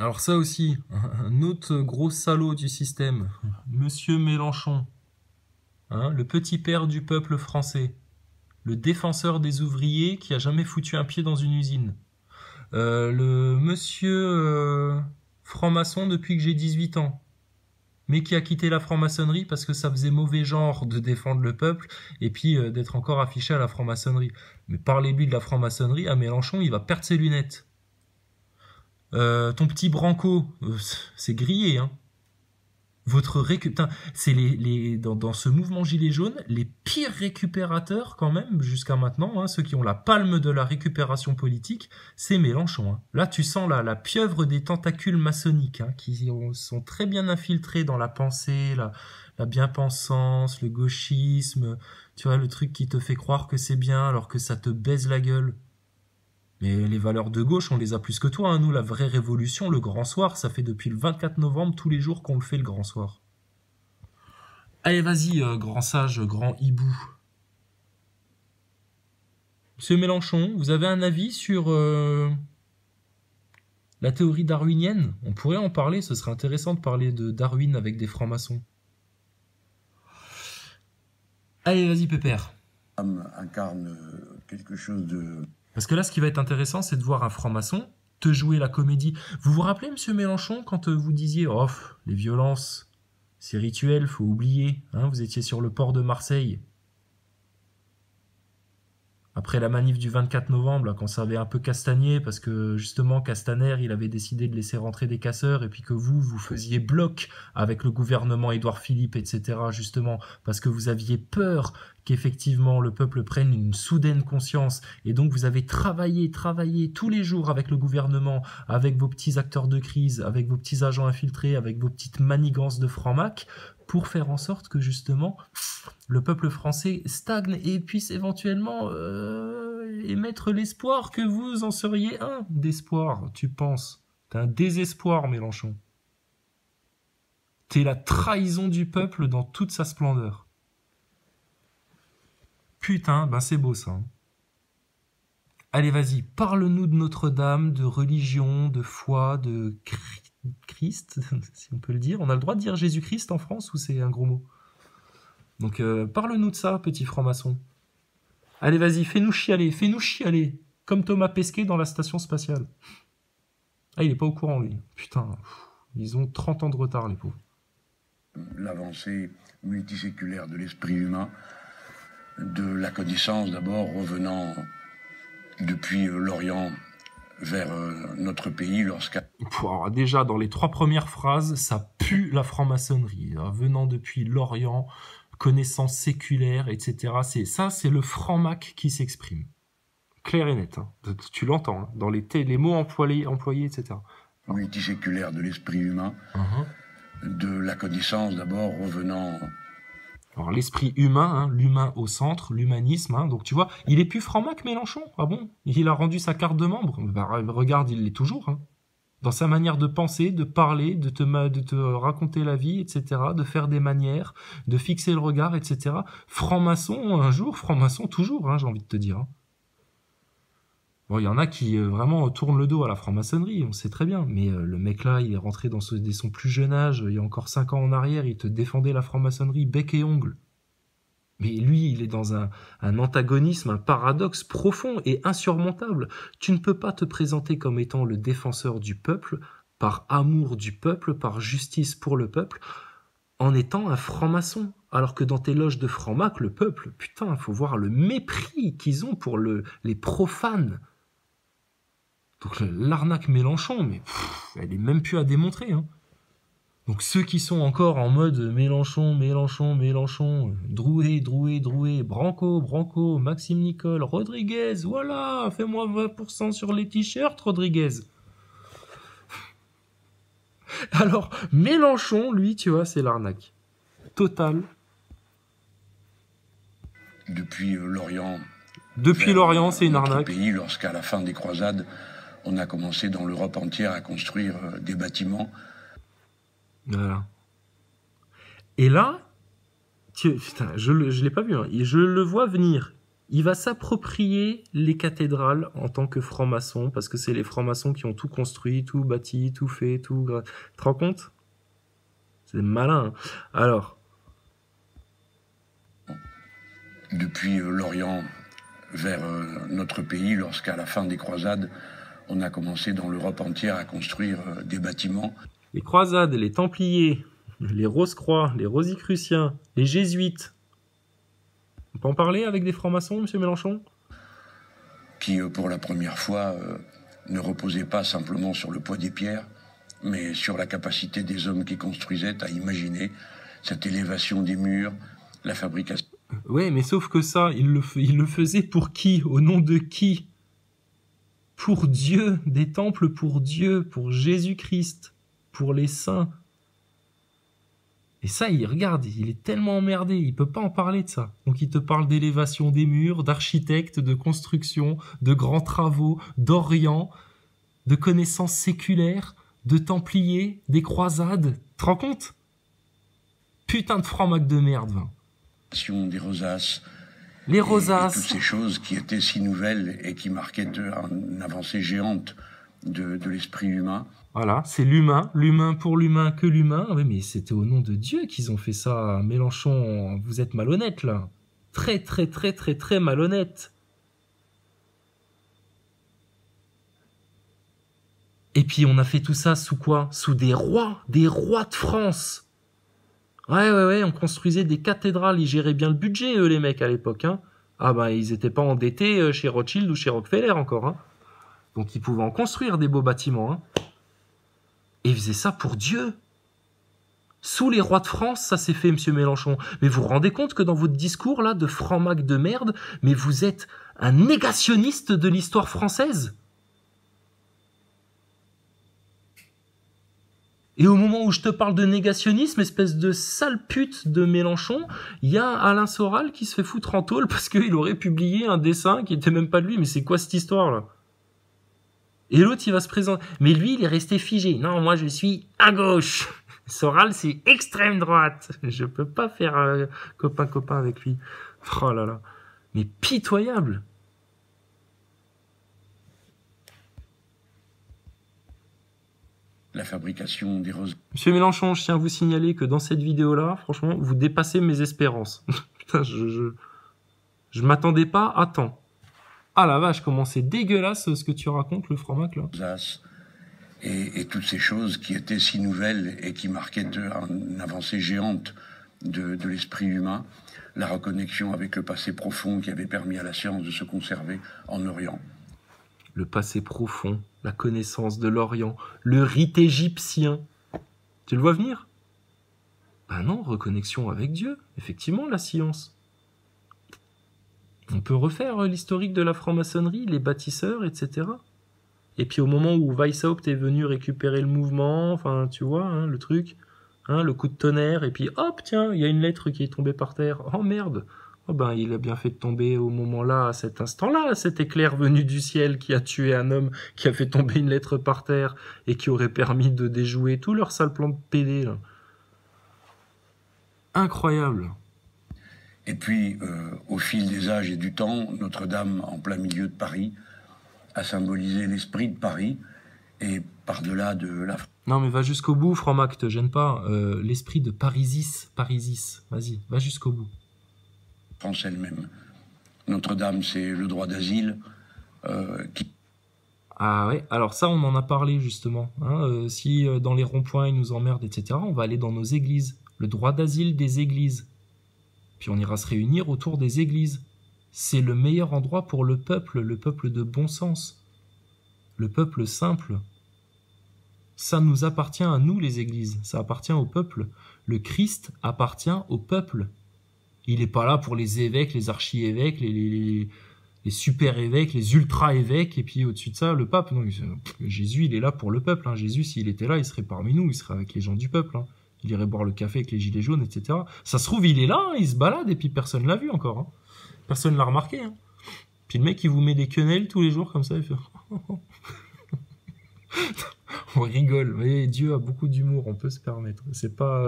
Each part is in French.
Alors ça aussi, un autre gros salaud du système, Monsieur Mélenchon, hein, le petit père du peuple français, le défenseur des ouvriers qui a jamais foutu un pied dans une usine, le monsieur franc-maçon depuis que j'ai 18 ans, mais qui a quitté la franc-maçonnerie parce que ça faisait mauvais genre de défendre le peuple et puis d'être encore affiché à la franc-maçonnerie. Mais parlez-lui de la franc-maçonnerie, à Mélenchon, il va perdre ses lunettes. Ton petit Branco, c'est grillé, hein. C'est dans ce mouvement gilet jaune, les pires récupérateurs quand même jusqu'à maintenant, hein, ceux qui ont la palme de la récupération politique, c'est Mélenchon. Hein. Là, tu sens la pieuvre des tentacules maçonniques, hein, qui sont très bien infiltrés dans la pensée, la bien-pensance, le gauchisme, tu vois, le truc qui te fait croire que c'est bien alors que ça te baise la gueule. Mais les valeurs de gauche, on les a plus que toi. Hein. Nous, la vraie révolution, le grand soir, ça fait depuis le 24 novembre, tous les jours qu'on le fait, le grand soir. Allez, vas-y, grand sage, grand hibou. Monsieur Mélenchon, vous avez un avis sur la théorie darwinienne? On pourrait en parler, ce serait intéressant de parler de Darwin avec des francs-maçons. Allez, vas-y, Pépère. Incarne quelque chose de... Parce que là, ce qui va être intéressant, c'est de voir un franc-maçon te jouer la comédie. Vous vous rappelez, monsieur Mélenchon, quand vous disiez « Oh, les violences, c'est rituel, faut oublier. Hein, » vous étiez sur le port de Marseille. Après la manif du 24 novembre, là, quand ça avait un peu castagné, parce que justement, Castaner, il avait décidé de laisser rentrer des casseurs, et puis que vous faisiez bloc avec le gouvernement Édouard Philippe, etc., justement, parce que vous aviez peur qu'effectivement le peuple prenne une soudaine conscience, et donc vous avez travaillé tous les jours avec le gouvernement, avec vos petits acteurs de crise, avec vos petits agents infiltrés, avec vos petites manigances de franc-mac, pour faire en sorte que justement le peuple français stagne et puisse éventuellement émettre l'espoir que vous en seriez un d'espoir, tu penses. T'es un désespoir, Mélenchon. T'es la trahison du peuple dans toute sa splendeur. Putain, ben c'est beau ça. Hein. Allez, vas-y, parle-nous de Notre-Dame, de religion, de foi, de Christ, si on peut le dire. On a le droit de dire Jésus-Christ en France ou c'est un gros mot? Donc parle-nous de ça, petit franc-maçon. Allez, vas-y, fais-nous chialer, comme Thomas Pesquet dans la station spatiale. Ah, il est pas au courant, lui. Putain, ils ont 30 ans de retard, les pauvres. L'avancée multiséculaire de l'esprit humain, de la connaissance d'abord revenant depuis l'Orient vers notre pays Alors, déjà, dans les 3 premières phrases, ça pue la franc-maçonnerie. Hein, venant depuis l'Orient, connaissance séculaire, etc. C'est le franc-mac qui s'exprime. Clair et net. Hein. Tu l'entends, hein, dans les mots employés, etc. Multiséculaire de l'esprit humain, de la connaissance d'abord revenant... Alors l'esprit humain, hein, l'humain au centre, l'humanisme, hein, donc tu vois, il est plus franc-mac Mélenchon, ah bon? Il a rendu sa carte de membre, bah, regarde, il l'est toujours, hein. Dans sa manière de penser, de parler, de te raconter la vie, etc., de faire des manières, de fixer le regard, etc. Franc-maçon un jour, franc-maçon toujours, hein, j'ai envie de te dire. Hein. Bon, il y en a qui vraiment tournent le dos à la franc-maçonnerie, on sait très bien, mais le mec là, il est rentré dès son plus jeune âge, il y a encore 5 ans en arrière, il te défendait la franc-maçonnerie bec et ongle. Mais lui, il est dans un antagonisme, un paradoxe profond et insurmontable. Tu ne peux pas te présenter comme étant le défenseur du peuple, par amour du peuple, par justice pour le peuple, en étant un franc-maçon. Alors que dans tes loges de franc-mac, le peuple, putain, il faut voir le mépris qu'ils ont pour les profanes. Donc l'arnaque Mélenchon, mais elle est même plus à démontrer. Hein. Donc ceux qui sont encore en mode Mélenchon, Drouet, Branco, Maxime Nicole, Rodriguez, voilà, fais-moi 20% sur les t-shirts, Rodriguez. Alors Mélenchon, lui, tu vois, c'est l'arnaque. Total. Depuis l'Orient. Depuis l'Orient, c'est une arnaque. Pays, lorsqu'à la fin des croisades, on a commencé dans l'Europe entière à construire des bâtiments. Voilà. Et là, putain, je l'ai pas vu, hein, et je le vois venir. il va s'approprier les cathédrales en tant que franc-maçon, parce que c'est les francs-maçons qui ont tout construit, tout bâti, tout fait, tout... Tu te rends compte? C'est malin. Hein. Alors... Depuis l'Orient vers notre pays, lorsqu'à la fin des croisades, on a commencé dans l'Europe entière à construire des bâtiments. Les croisades, les Templiers, les Rose-Croix, les Rosicruciens, les Jésuites. On peut en parler avec des francs-maçons, monsieur Mélenchon? Qui, pour la première fois, ne reposaient pas simplement sur le poids des pierres, mais sur la capacité des hommes qui construisaient à imaginer cette élévation des murs, la fabrication. Ouais, mais sauf que ça, il le faisait pour qui? Au nom de qui? Pour Dieu, des temples pour Dieu, pour Jésus-Christ, pour les saints. Et ça, il regarde, il est tellement emmerdé, il peut pas en parler de ça. Donc il te parle d'élévation des murs, d'architecte, de construction, de grands travaux, d'Orient, de connaissances séculaires, de Templiers, des croisades. Tu te rends compte? Putain de franc-mac de merde, va. Des rosaces. Les rosaces. Et toutes ces choses qui étaient si nouvelles et qui marquaient une avancée géante de l'esprit humain. Voilà, c'est l'humain pour l'humain, que l'humain. Oui, mais c'était au nom de Dieu qu'ils ont fait ça. Mélenchon, vous êtes malhonnête, là. Très, très, très, très, très malhonnête. Et puis, on a fait tout ça sous quoi? Sous des rois de France. Ouais, on construisait des cathédrales, ils géraient bien le budget, eux, les mecs, à l'époque, hein. Ah ben, ils étaient pas endettés chez Rothschild ou chez Rockefeller, encore, hein. Donc, ils pouvaient en construire des beaux bâtiments, hein. Et ils faisaient ça pour Dieu. Sous les rois de France, ça s'est fait, monsieur Mélenchon. Mais vous vous rendez compte que dans votre discours, là, de franc-mac de merde, mais vous êtes un négationniste de l'histoire française? Et au moment où je te parle de négationnisme, espèce de sale pute de Mélenchon, il y a Alain Soral qui se fait foutre en tôle parce qu'il aurait publié un dessin qui était même pas de lui. Mais c'est quoi cette histoire-là? Et l'autre, il va se présenter. Mais lui, il est resté figé. Non, moi, je suis à gauche. Soral, c'est extrême droite. Je peux pas faire copain-copain avec lui. Oh là là. Mais pitoyable. La fabrication des roses. Monsieur Mélenchon, je tiens à vous signaler que dans cette vidéo-là, franchement, vous dépassez mes espérances. Putain, je m'attendais pas à tant. Ah la vache, comment c'est dégueulasse ce que tu racontes, le franc-mac, là. Et toutes ces choses qui étaient si nouvelles et qui marquaient une avancée géante de l'esprit humain, la reconnexion avec le passé profond qui avait permis à la science de se conserver en Orient. Le passé profond, la connaissance de l'Orient, le rite égyptien. Tu le vois venir? Ben non, reconnexion avec Dieu, effectivement, la science. On peut refaire l'historique de la franc-maçonnerie, les bâtisseurs, etc. Et puis au moment où Weishaupt est venu récupérer le mouvement, enfin tu vois, hein, le truc, hein, le coup de tonnerre, et puis hop, tiens, il y a une lettre qui est tombée par terre. Oh merde! Oh ben il a bien fait de tomber au moment-là, à cet instant-là, cet éclair venu du ciel qui a tué un homme, qui a fait tomber une lettre par terre, et qui aurait permis de déjouer tout leur sale plan de PD, là. Incroyable! Et puis, au fil des âges et du temps, Notre-Dame, en plein milieu de Paris, a symbolisé l'esprit de Paris, et par-delà de la... Non mais va jusqu'au bout, franc-mac, te gêne pas. L'esprit de Parisis, vas-y, va jusqu'au bout. France elle-même. Notre-Dame, c'est le droit d'asile qui... Ah ouais, alors ça, on en a parlé justement. Hein, si dans les ronds-points, ils nous emmerdent, etc., on va aller dans nos églises. Le droit d'asile des églises. Puis on ira se réunir autour des églises. C'est le meilleur endroit pour le peuple de bon sens. Le peuple simple. Ça nous appartient à nous, les églises. Ça appartient au peuple. Le Christ appartient au peuple. Il n'est pas là pour les évêques, les archi-évêques, les super-évêques, les ultra-évêques, et puis au-dessus de ça, le pape. Non, Jésus, il est là pour le peuple. Hein. Jésus, s'il était là, il serait parmi nous, il serait avec les gens du peuple. Hein. Il irait boire le café avec les gilets jaunes, etc. Ça se trouve, il est là, hein, il se balade, et puis personne l'a vu encore. Hein. Personne l'a remarqué. Hein. Puis le mec, il vous met des quenelles tous les jours, comme ça, il fait... On rigole. Vous voyez, Dieu a beaucoup d'humour, on peut se permettre. C'est pas...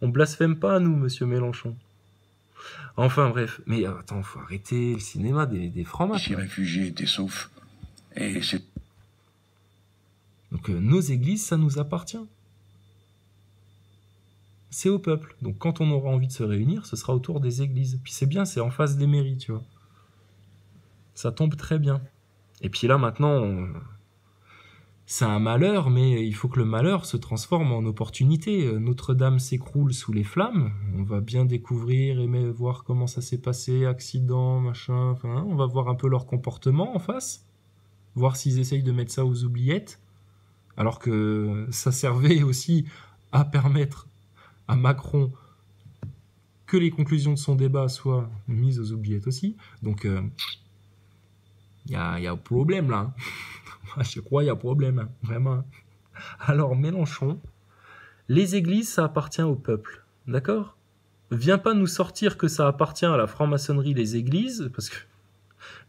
on blasphème pas, nous, monsieur Mélenchon. Enfin bref, mais attends, faut arrêter le cinéma des francs-maçons. Ces réfugiés étaient saufs. Et c'est... Donc nos églises, ça nous appartient. C'est au peuple. Donc quand on aura envie de se réunir, ce sera autour des églises. Puis c'est bien, c'est en face des mairies, tu vois. Ça tombe très bien. Et puis là maintenant, c'est un malheur, mais il faut que le malheur se transforme en opportunité. Notre-Dame s'écroule sous les flammes. On va bien découvrir et voir comment ça s'est passé, accident, machin. Enfin, on va voir un peu leur comportement en face. Voir s'ils essayent de mettre ça aux oubliettes. Alors que ça servait aussi à permettre à Macron que les conclusions de son débat soient mises aux oubliettes aussi. Donc, il y a un problème là. Je crois qu'il y a un problème, hein, vraiment. Alors, Mélenchon, les églises, ça appartient au peuple, d'accord? Viens pas nous sortir que ça appartient à la franc-maçonnerie, les églises, parce que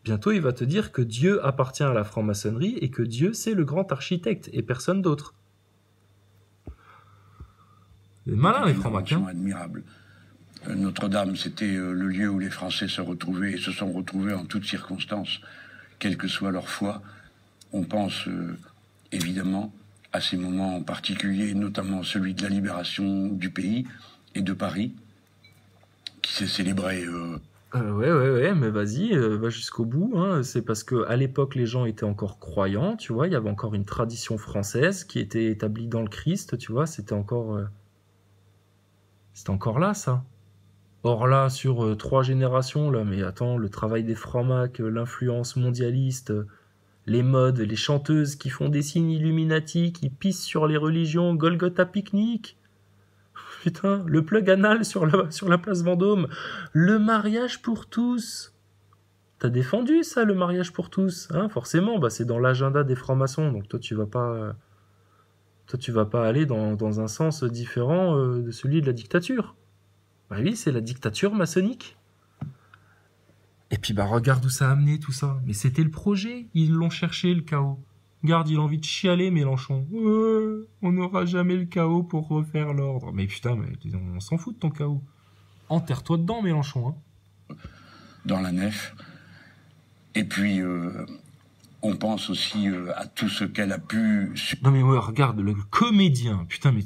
bientôt il va te dire que Dieu appartient à la franc-maçonnerie et que Dieu, c'est le grand architecte et personne d'autre. C'est malin, les francs-maçons. Admirable. Notre-Dame, c'était le lieu où les Français se retrouvaient et se sont retrouvés en toutes circonstances, quelle que soit leur foi. On pense évidemment à ces moments en particulier, notamment celui de la libération du pays et de Paris, qui s'est célébré... Ouais, mais vas-y, va jusqu'au bout. Hein. C'est parce qu'à l'époque, les gens étaient encore croyants, tu vois. Il y avait encore une tradition française qui était établie dans le Christ, tu vois. C'était encore là, ça. Or là, sur 3 générations, là, mais attends, le travail des francs-macs, l'influence mondialiste, les modes, les chanteuses qui font des signes Illuminati, qui pissent sur les religions, Golgotha Picnic. Putain, le plug anal sur la place Vendôme. Le mariage pour tous. T'as défendu ça, le mariage pour tous, hein, forcément, bah c'est dans l'agenda des francs-maçons, donc toi tu vas pas aller dans un sens différent de celui de la dictature. Bah oui, c'est la dictature maçonnique. Et puis bah regarde où ça a amené tout ça. Mais c'était le projet, ils l'ont cherché le chaos. Regarde, il a envie de chialer Mélenchon. On n'aura jamais le chaos pour refaire l'ordre. Mais putain, mais on s'en fout de ton chaos. Enterre-toi dedans Mélenchon. Hein. Dans la nef. Et puis on pense aussi à tout ce qu'elle a pu... Non mais ouais, regarde, le comédien. Putain, mais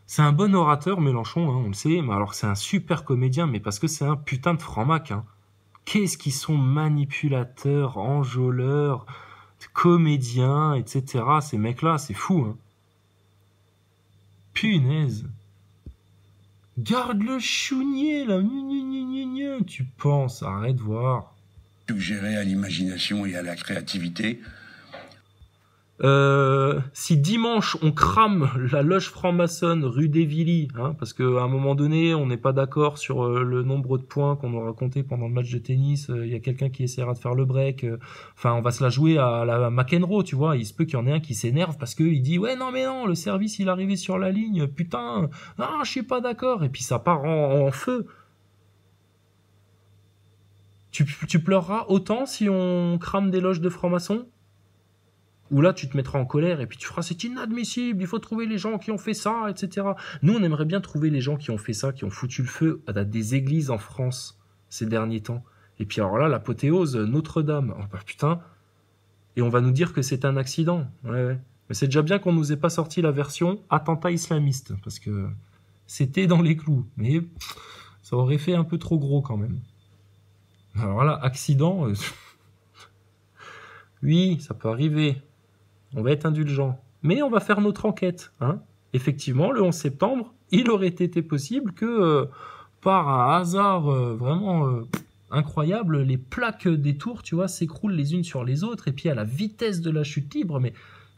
c'est un bon orateur Mélenchon, hein, on le sait. Mais alors c'est un super comédien, mais parce que c'est un putain de franc-mac. Hein. Qu'est-ce qu'ils sont manipulateurs, enjôleurs, comédiens, etc. Ces mecs-là, c'est fou. Hein. Punaise. Garde le chounier, là. Tu penses, arrête de voir. Suggéré à l'imagination et à la créativité. Si dimanche on crame la loge franc-maçonne rue d'Évilly, hein, parce qu'à un moment donné on n'est pas d'accord sur le nombre de points qu'on aura compté pendant le match de tennis, il y a quelqu'un qui essaiera de faire le break, enfin on va se la jouer à la McEnroe, tu vois, il se peut qu'il y en ait un qui s'énerve parce qu'il dit ouais non mais non, le service il est arrivé sur la ligne, putain, non je suis pas d'accord, et puis ça part en feu. Tu pleureras autant si on crame des loges de francs-maçons? Ou là, tu te mettras en colère et puis tu feras c'est inadmissible, il faut trouver les gens qui ont fait ça, etc. Nous, on aimerait bien trouver les gens qui ont fait ça, qui ont foutu le feu à des églises en France ces derniers temps. Et puis alors là, l'apothéose, Notre-Dame. Oh bah putain. Et on va nous dire que c'est un accident. Ouais. Mais c'est déjà bien qu'on nous ait pas sorti la version attentat islamiste, parce que c'était dans les clous. Mais ça aurait fait un peu trop gros quand même. Alors là, accident... oui, ça peut arriver. On va être indulgent. Mais on va faire notre enquête. Hein. Effectivement, le 11 septembre, il aurait été possible que, par un hasard vraiment incroyable, les plaques des tours, tu vois, s'écroulent les unes sur les autres, et puis à la vitesse de la chute libre, mais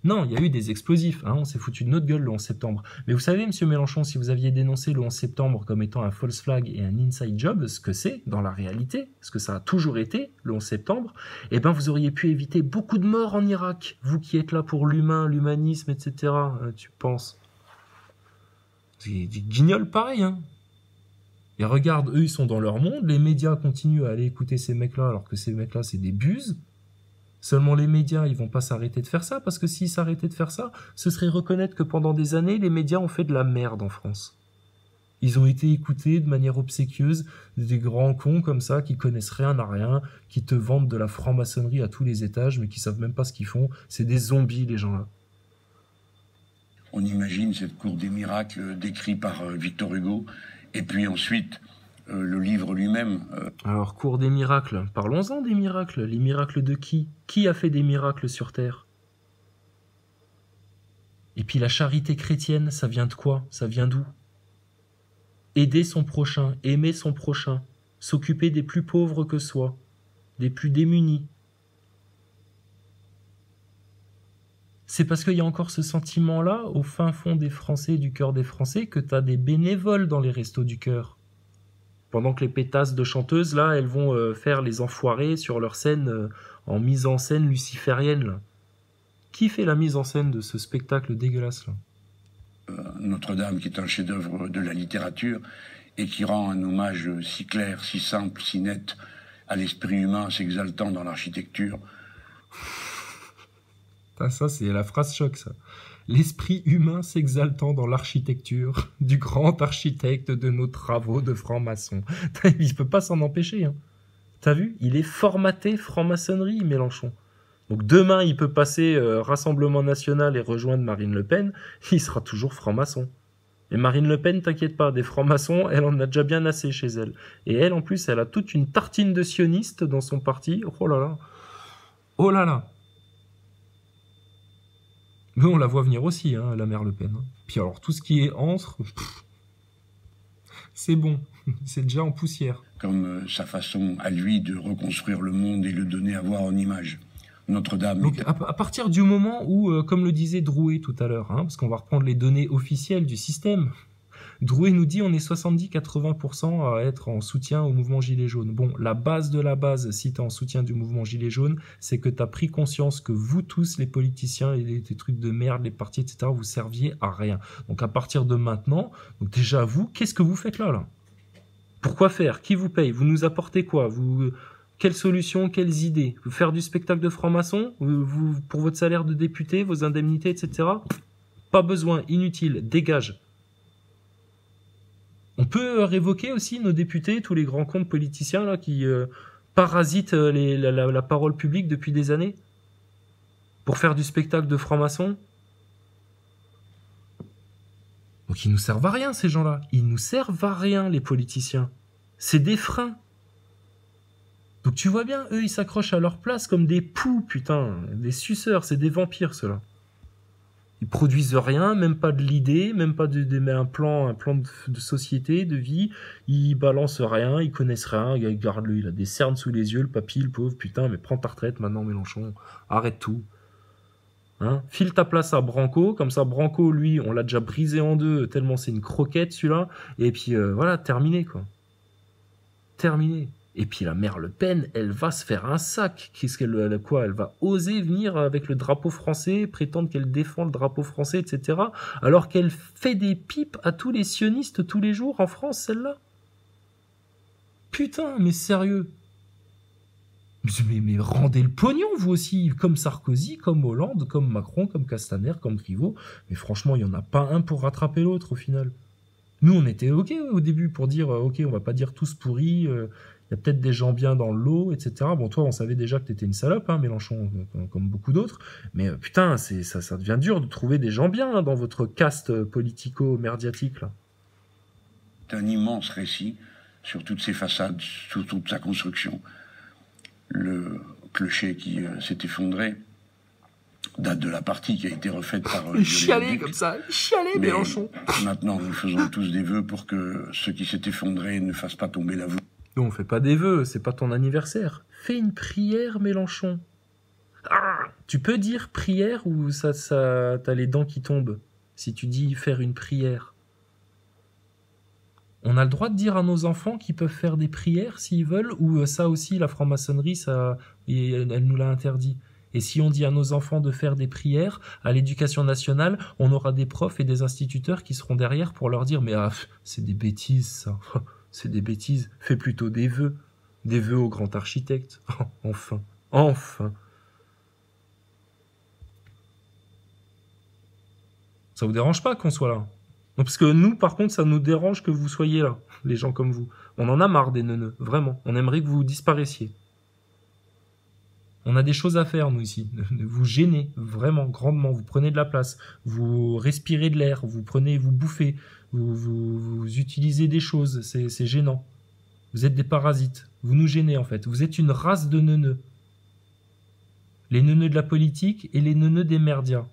non, il y a eu des explosifs, hein, on s'est foutu de notre gueule le 11 septembre. Mais vous savez, monsieur Mélenchon, si vous aviez dénoncé le 11 septembre comme étant un false flag et un inside job, ce que c'est dans la réalité, ce que ça a toujours été, le 11 septembre, eh ben vous auriez pu éviter beaucoup de morts en Irak, vous qui êtes là pour l'humain, l'humanisme, etc., tu penses. C'est des guignols pareil, hein. Et regarde, eux, ils sont dans leur monde, les médias continuent à aller écouter ces mecs-là, alors que ces mecs-là, c'est des buses. Seulement les médias, ils vont pas s'arrêter de faire ça, parce que s'ils s'arrêtaient de faire ça, ce serait reconnaître que pendant des années, les médias ont fait de la merde en France. Ils ont été écoutés de manière obséquieuse, des grands cons comme ça, qui connaissent rien à rien, qui te vendent de la franc-maçonnerie à tous les étages, mais qui savent même pas ce qu'ils font. C'est des zombies, les gens-là. On imagine cette cour des miracles décrit par Victor Hugo, et puis ensuite le livre lui-même. Alors, cour des miracles, parlons-en des miracles. Les miracles de qui? Qui a fait des miracles sur Terre? Et puis la charité chrétienne, ça vient de quoi? Ça vient d'où? Aider son prochain, aimer son prochain, s'occuper des plus pauvres que soi, des plus démunis. C'est parce qu'il y a encore ce sentiment-là, au fin fond des Français, du cœur des Français, que t'as des bénévoles dans les restos du cœur. Pendant que les pétasses de chanteuses, là, elles vont faire les enfoirés sur leur scène en mise en scène luciférienne, là. Qui fait la mise en scène de ce spectacle dégueulasse, là? Notre-Dame, qui est un chef-d'œuvre de la littérature, et qui rend un hommage si clair, si simple, si net à l'esprit humain, s'exaltant dans l'architecture. Ça, c'est la phrase choc, ça. L'esprit humain s'exaltant dans l'architecture du grand architecte de nos travaux de franc-maçon. Il peut pas s'en empêcher, hein. T'as vu? Il est formaté franc-maçonnerie, Mélenchon. Donc demain, il peut passer Rassemblement National et rejoindre Marine Le Pen, il sera toujours franc-maçon. Et Marine Le Pen, t'inquiète pas, des francs-maçons, elle en a déjà bien assez chez elle. Et elle, en plus, elle a toute une tartine de sionistes dans son parti. Oh là là. Oh là là. Mais on la voit venir aussi, hein, la mère Le Pen. Puis alors, tout ce qui est entre, c'est bon. C'est déjà en poussière. Comme sa façon à lui de reconstruire le monde et le donner à voir en image. Notre-Dame. Donc, à partir du moment où, comme le disait Drouet tout à l'heure, hein, parce qu'on va reprendre les données officielles du système, Drouet nous dit on est 70-80% à être en soutien au mouvement Gilets jaunes. Bon, la base de la base, si tu es en soutien du mouvement Gilets jaunes, c'est que tu as pris conscience que vous tous, les politiciens et les trucs de merde, les partis, etc., vous serviez à rien. Donc à partir de maintenant, donc déjà vous, qu'est-ce que vous faites là? Pourquoi faire? Qui vous paye? Vous nous apportez quoi? Quelles solutions, quelles idées? Faire du spectacle de franc-maçon pour votre salaire de député, vos indemnités, etc. Pas besoin, inutile, dégage. On peut révoquer aussi nos députés, tous les grands comptes politiciens là qui parasitent la parole publique depuis des années pour faire du spectacle de franc-maçon. Donc ils nous servent à rien, ces gens-là. Ils nous servent à rien, les politiciens. C'est des freins. Donc tu vois bien, eux, ils s'accrochent à leur place comme des poux, putain. Des suceurs, c'est des vampires, ceux-là. Ils produisent rien, même pas de l'idée, même pas un plan de société, de vie. Ils balancent rien, ils connaissent rien. Regarde-le, il a des cernes sous les yeux, le papy, le pauvre, putain, mais prends ta retraite maintenant, Mélenchon. Arrête tout. Hein, file ta place à Branco, comme ça Branco, lui, on l'a déjà brisé en deux, tellement c'est une croquette celui-là. Et puis voilà, terminé, quoi. Terminé. Et puis la mère Le Pen, elle va se faire un sac. Qu'est-ce qu'elle, elle va oser venir avec le drapeau français, prétendre qu'elle défend le drapeau français, etc. Alors qu'elle fait des pipes à tous les sionistes tous les jours en France, celle-là. Putain, mais sérieux. Mais rendez le pognon, vous aussi, comme Sarkozy, comme Hollande, comme Macron, comme Castaner, comme Rivot. Mais franchement, il n'y en a pas un pour rattraper l'autre, au final. Nous, on était OK au début pour dire, OK, on va pas dire tous pourris, il y a peut-être des gens bien dans le lot, etc. Bon, toi, on savait déjà que t'étais une salope, hein, Mélenchon, comme beaucoup d'autres. Mais putain, ça devient dur de trouver des gens bien hein, dans votre caste politico-merdiatique, là. C'est un immense récit sur toutes ses façades, sur toute sa construction. Le clocher qui s'est effondré date de la partie qui a été refaite par... chialer comme ça, chialer Mélenchon. Maintenant, nous faisons tous des vœux pour que ce qui s'est effondré ne fasse pas tomber la voûte. Non, on fait pas des vœux, c'est pas ton anniversaire. Fais une prière, Mélenchon. Ah, tu peux dire prière ou t'as les dents qui tombent si tu dis faire une prière. On a le droit de dire à nos enfants qu'ils peuvent faire des prières s'ils veulent, ou ça aussi, la franc-maçonnerie, elle nous l'a interdit. Et si on dit à nos enfants de faire des prières, à l'éducation nationale, on aura des profs et des instituteurs qui seront derrière pour leur dire « Mais c'est des bêtises, ça. C'est des bêtises. Fais plutôt des vœux. Des vœux au grand architecte. Enfin. Enfin. » Ça vous dérange pas qu'on soit là? Donc, parce que nous, par contre, ça nous dérange que vous soyez là, les gens comme vous. On en a marre des neuneux, vraiment. On aimerait que vous disparaissiez. On a des choses à faire, nous, ici. Vous gênez, vraiment, grandement. Vous prenez de la place. Vous respirez de l'air. Vous bouffez. Vous utilisez des choses. C'est gênant. Vous êtes des parasites. Vous nous gênez, en fait. Vous êtes une race de neuneux. Les neuneux de la politique et les neuneux des merdias.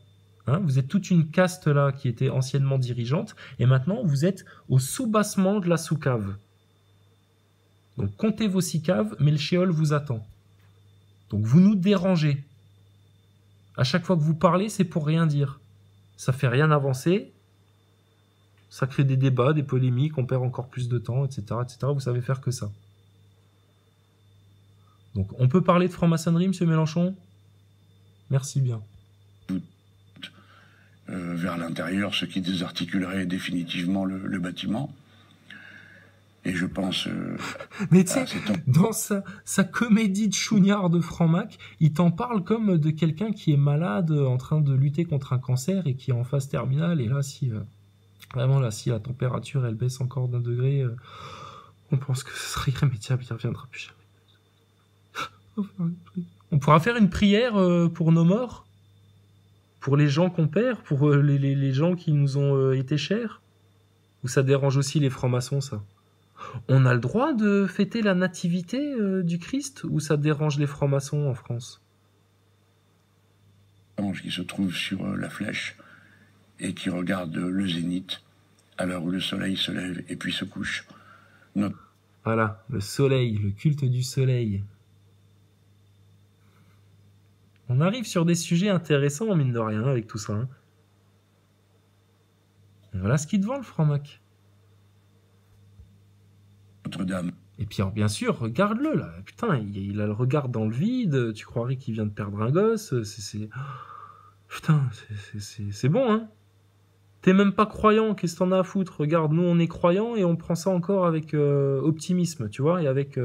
Hein, vous êtes toute une caste là qui était anciennement dirigeante et maintenant vous êtes au soubassement de la sous-cave. Donc comptez vos 6 caves, mais le shéol vous attend. Donc vous nous dérangez. À chaque fois que vous parlez, c'est pour rien dire. Ça fait rien avancer. Ça crée des débats, des polémiques, on perd encore plus de temps, etc., etc. Vous savez faire que ça. Donc on peut parler de franc-maçonnerie, monsieur Mélenchon ? Merci bien. Vers l'intérieur, ce qui désarticulerait définitivement le bâtiment. Et je pense... Mais tu sais, dans sa comédie de chougnard de franc-mac, il t'en parle comme de quelqu'un qui est malade, en train de lutter contre un cancer et qui est en phase terminale. Et là, vraiment, là, si la température, elle baisse encore d'1 degré, on pense que ce sera irrémédiable, il ne reviendra plus jamais. On pourra faire une prière pour nos morts ? Pour les gens qu'on perd, pour les gens qui nous ont été chers? Ou ça dérange aussi les francs-maçons, ça? On a le droit de fêter la nativité du Christ, ou ça dérange les francs-maçons en France? Ange qui se trouve sur la flèche et qui regarde le zénith à l'heure où le soleil se lève et puis se couche. Voilà, le soleil, le culte du soleil. On arrive sur des sujets intéressants, mine de rien, avec tout ça. Hein. Et voilà ce qui te vend, le franc-mac. Notre-Dame. Et puis, alors, bien sûr, regarde-le, là. Putain, il a le regard dans le vide. Tu croirais qu'il vient de perdre un gosse. Putain, c'est bon, hein. T'es même pas croyant, qu'est-ce que t'en as à foutre? Regarde, nous, on est croyants et on prend ça encore avec optimisme, tu vois, et avec...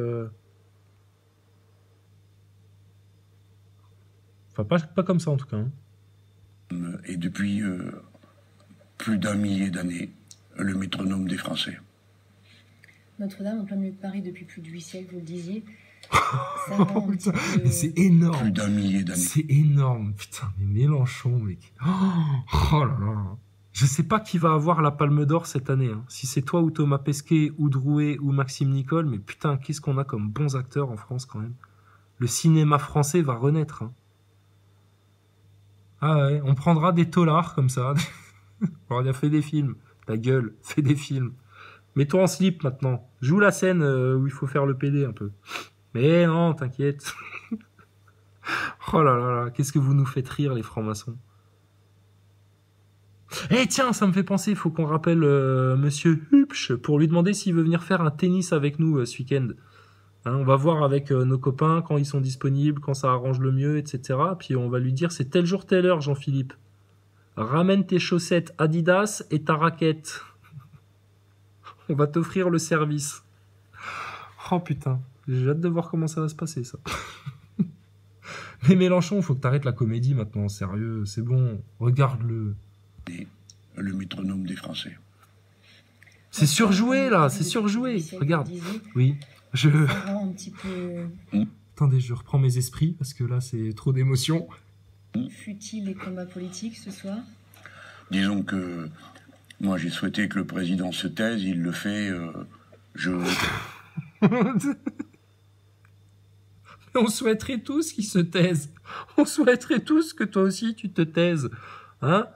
Enfin, pas comme ça, en tout cas. Hein. Et depuis plus d'1 millier d'années, le métronome des Français. Notre-Dame, en plein milieu de Paris depuis plus de 8 siècles, vous le disiez. Ça rend un petit peu... C'est énorme. Plus d'1 millier d'années. C'est énorme. Putain, mais Mélenchon, mec. Oh là là. Je sais pas qui va avoir la Palme d'Or cette année. Hein. Si c'est toi ou Thomas Pesquet ou Drouet ou Maxime Nicole, mais putain, qu'est-ce qu'on a comme bons acteurs en France quand même. Le cinéma français va renaître. Hein. Ah ouais, on prendra des taulards comme ça. On a fait des films. Ta gueule, fais des films. Mets-toi en slip maintenant. Joue la scène où il faut faire le PD un peu. Mais non, t'inquiète. Oh là là là, qu'est-ce que vous nous faites rire les francs-maçons. Eh tiens, ça me fait penser, il faut qu'on rappelle Monsieur Hupsch pour lui demander s'il veut venir faire un tennis avec nous ce week-end. Hein, on va voir avec nos copains quand ils sont disponibles, quand ça arrange le mieux, etc. Puis on va lui dire c'est tel jour, telle heure, Jean-Philippe. Ramène tes chaussettes Adidas et ta raquette. On va t'offrir le service. Oh putain, j'ai hâte de voir comment ça va se passer ça. Mais Mélenchon, faut que t'arrêtes la comédie maintenant, sérieux, c'est bon, regarde-le. Et le métronome des Français. C'est surjoué là, c'est surjoué. Regarde. Oui, Ça rend un petit peu... Attendez, je reprends mes esprits parce que là c'est trop d'émotions. Futile les combats politiques ce soir? Disons que moi j'ai souhaité que le président se taise, il le fait, On souhaiterait tous qu'il se taise. On souhaiterait tous que toi aussi tu te taises. Hein?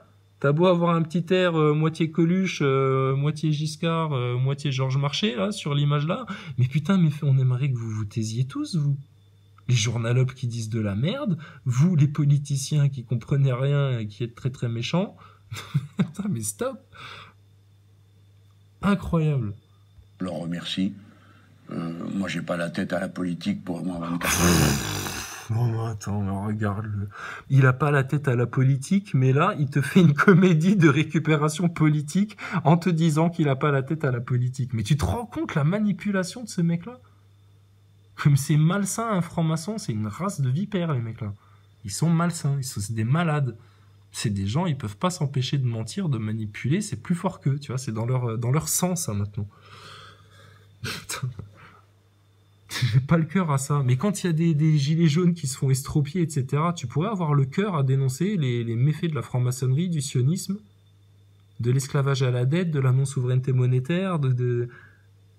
T'as beau avoir un petit air moitié Coluche, moitié Giscard, moitié Georges Marchais, là, sur l'image là. Mais putain, mais on aimerait que vous vous taisiez tous, vous. Les journalopes qui disent de la merde, vous, les politiciens qui comprenez rien et qui êtes très très méchants. Putain, mais stop. Incroyable. Je leur remercie. Moi, j'ai pas la tête à la politique pour moi 24 heures. Non, attends, mais regarde-le. Il a pas la tête à la politique, mais là, il te fait une comédie de récupération politique en te disant qu'il a pas la tête à la politique. Mais tu te rends compte la manipulation de ce mec-là? Comme c'est malsain, un franc-maçon, c'est une race de vipères, les mecs-là. Ils sont malsains, c'est des malades. C'est des gens, ils peuvent pas s'empêcher de mentir, de manipuler, c'est plus fort qu'eux, tu vois, c'est dans leur sens, hein, maintenant. J'ai pas le cœur à ça. Mais quand il y a des gilets jaunes qui se font estropier, etc., tu pourrais avoir le cœur à dénoncer les méfaits de la franc-maçonnerie, du sionisme, de l'esclavage à la dette, de la non-souveraineté monétaire,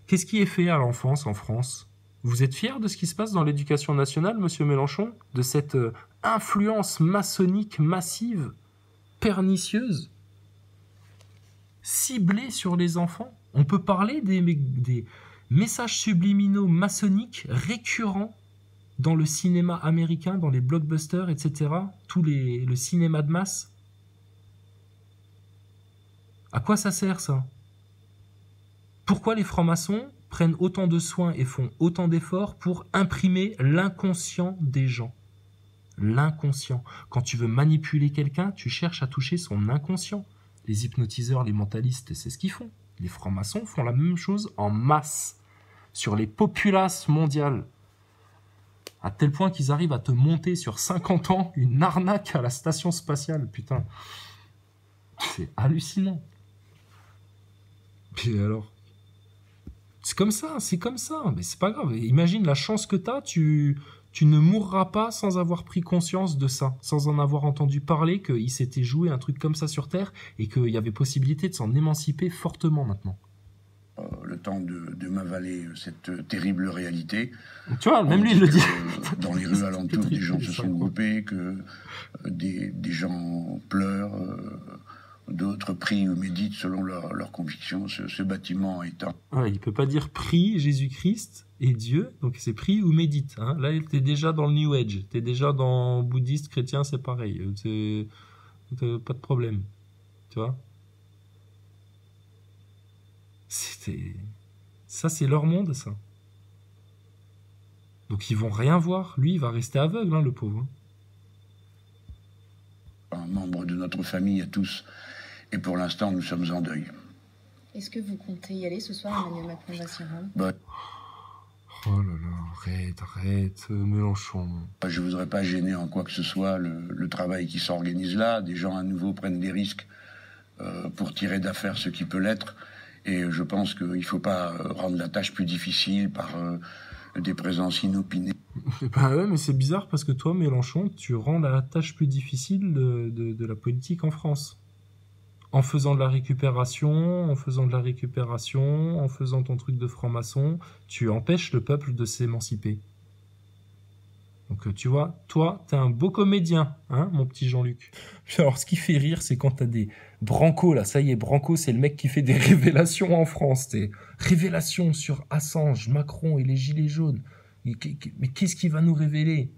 Qu'est-ce qui est fait à l'enfance en France? Vous êtes fier de ce qui se passe dans l'éducation nationale, monsieur Mélenchon? De cette influence maçonnique massive, pernicieuse, ciblée sur les enfants? On peut parler des messages subliminaux maçonniques récurrents dans le cinéma américain, dans les blockbusters, etc. Le cinéma de masse. À quoi ça sert, ça? Pourquoi les francs-maçons prennent autant de soins et font autant d'efforts pour imprimer l'inconscient des gens? L'inconscient. Quand tu veux manipuler quelqu'un, tu cherches à toucher son inconscient. Les hypnotiseurs, les mentalistes, c'est ce qu'ils font. Les francs-maçons font la même chose en masse, sur les populaces mondiales. À tel point qu'ils arrivent à te monter sur 50 ans une arnaque à la station spatiale, putain. C'est hallucinant. Puis alors, c'est comme ça, mais c'est pas grave. Imagine la chance que t'as, tu ne mourras pas sans avoir pris conscience de ça, sans en avoir entendu parler qu'il s'était joué un truc comme ça sur Terre et qu'il y avait possibilité de s'en émanciper fortement maintenant. Le temps de m'avaler cette terrible réalité. Tu vois, même lui il le dit. Dans les rues alentours, des gens se sont groupés, que des gens pleurent, d'autres prient ou méditent selon leur conviction. Ce bâtiment étant... Ouais, il peut pas dire prie Jésus-Christ et Dieu, donc c'est prie ou médite. Hein. Là, t'es déjà dans le New Age, t'es déjà dans bouddhiste, chrétien, c'est pareil. T'as pas de problème, tu vois. Ça, c'est leur monde, ça. Donc ils vont rien voir. Lui, il va rester aveugle, hein, le pauvre. Un membre de notre famille à tous. Et pour l'instant, nous sommes en deuil. Est-ce que vous comptez y aller ce soir? Emmanuel Macron va s'y rendre. Oh là là, arrête, Mélenchon. Je ne voudrais pas gêner en quoi que ce soit le travail qui s'organise là. Des gens à nouveau prennent des risques pour tirer d'affaire ce qui peut l'être. Et je pense qu'il ne faut pas rendre la tâche plus difficile par des présences inopinées. Bah ouais, mais c'est bizarre parce que toi, Mélenchon, tu rends la tâche plus difficile de la politique en France. En faisant de la récupération, en faisant ton truc de franc-maçon, tu empêches le peuple de s'émanciper. Donc tu vois, toi, t'es un beau comédien, hein, mon petit Jean-Luc. Alors ce qui fait rire, c'est quand t'as des Branco, là, ça y est, Branco, c'est le mec qui fait des révélations en France. Des révélations sur Assange, Macron et les Gilets jaunes. Mais qu'est-ce qu'il va nous révéler?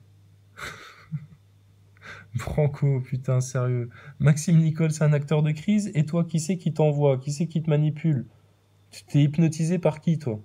Branco, putain, sérieux. Maxime Nicole, c'est un acteur de crise, et toi, qui c'est qui t'envoie? Qui c'est qui te manipule? Tu t'es hypnotisé par qui, toi?